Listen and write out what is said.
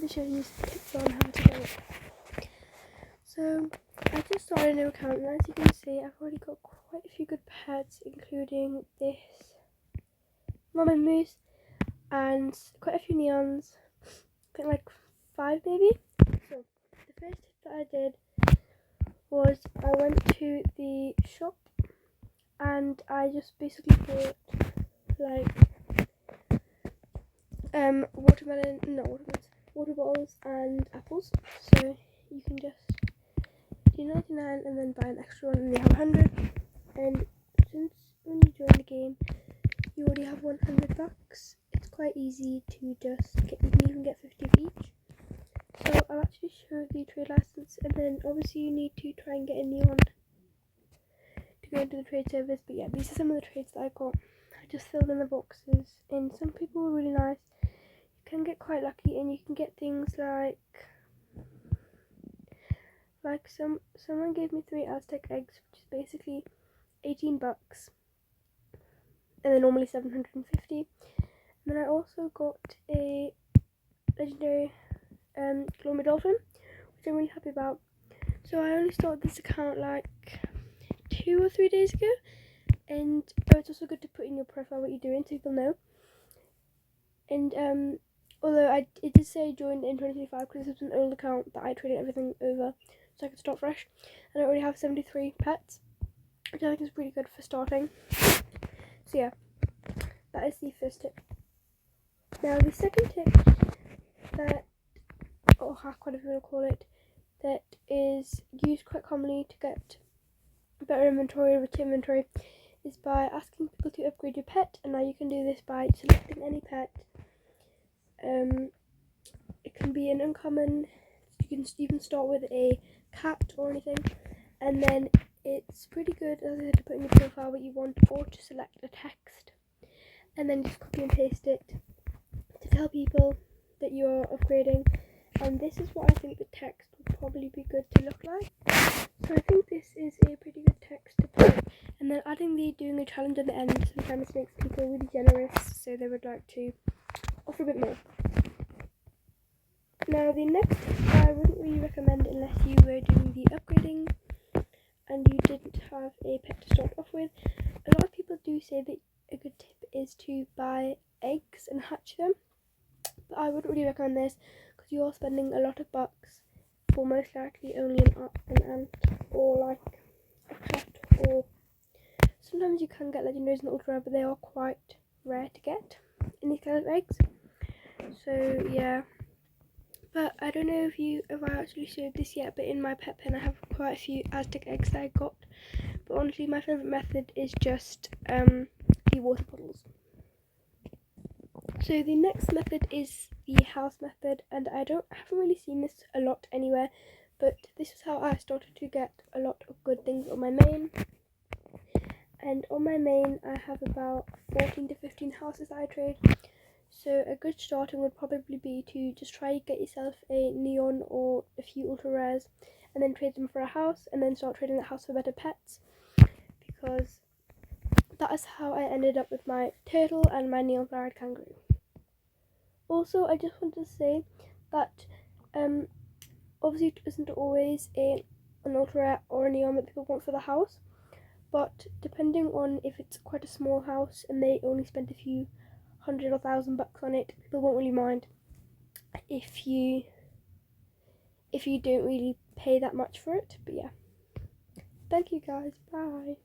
be showing you some tips on how to do it. So I just started a new account, and as you can see, I've already got quite a few good pets, including this Mama Moose and quite a few neons. I think like 5 maybe. So the first tip that I did was I went to the shop and I just basically bought like water bottles and apples. So you can just do 99 and then buy an extra one, and you have 100. And since when you join the game, you already have 100 bucks. It's quite easy to just get. You can even get 50 of each. So I'll actually show the trade license, and then obviously you need to try and get a neon to go into the trade service. But yeah, these are some of the trades that I got. I just filled in the boxes, and some people were really nice. You can get quite lucky, and you can get things like someone gave me 3 Aztec eggs, which is basically 18 bucks, and they're normally 750. And then I also got a legendary Gloomy Dolphin, which I'm really happy about. So I only started this account like 2 or 3 days ago, and it's also good to put in your profile what you're doing so people know. And although it did say join in 2025 because this was an old account that I traded everything over so I could start fresh, and I already have 73 pets, which I think is pretty good for starting. So yeah, that is the first tip. Now the second tip that, or hack, whatever you want to call it, that is used quite commonly to get better inventory or rich inventory is by asking people to upgrade your pet. And now you can do this by selecting any pet. It can be an uncommon. You can start with a cat or anything, and then it's pretty good as I said to put in your profile what you want, or to select a text and then just copy and paste it to tell people that you're upgrading. And this is what I think the text would probably be good to look like. So I think this is a pretty good text to put. And then adding doing a challenge at the end sometimes makes people really generous, so they would like to offer a bit more. Now the next tip I wouldn't really recommend unless you were doing the upgrading and you didn't have a pet to start off with. A lot of people do say that a good tip is to buy eggs and hatch them, but I wouldn't really recommend this because you are spending a lot of bucks for most likely only an ant or like a cat, or sometimes you can get legendaries and ultra rare, but they are quite rare to get in these kind of eggs. So yeah, but I don't know if I actually showed this yet, but in my pet pen I have quite a few Aztec eggs that I got. But honestly, my favourite method is just the water bottles. So the next method is the house method, and I haven't really seen this a lot anywhere, but this is how I started to get a lot of good things on my main. And on my main I have about 14 to 15 houses that I trade. So a good starting would probably be to just try to get yourself a neon or a few ultra rares, and then trade them for a house, and then start trading that house for better pets, because that is how I ended up with my turtle and my neon flowered kangaroo. Also, I just want to say that obviously it isn't always an ultra rare or a neon that people want for the house, but depending on if it's quite a small house and they only spent a few $100 or $1,000 on it, people won't really mind if you don't really pay that much for it. But yeah, thank you guys, bye.